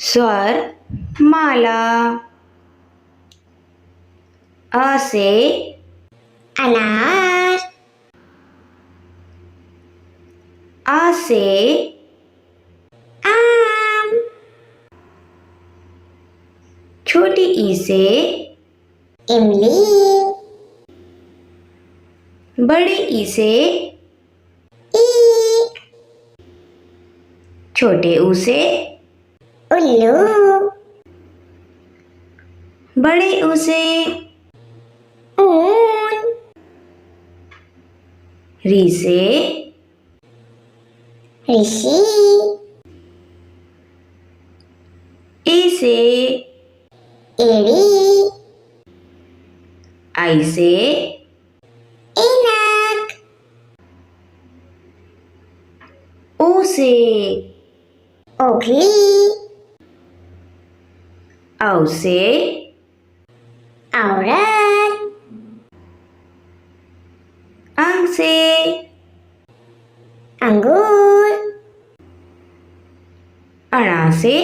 स्वर माला। अ से अनार, आ से आम, छोटी ई से इमली, बड़ी ई से ईख, छोटे ऊ से उल्लू, बड़े ऊ से ऊन, री से ऋषि, ई से एड़ी, आई से ऐनक, ओ से ओखली, औ से औरत, अंग से अंगूर, अणा से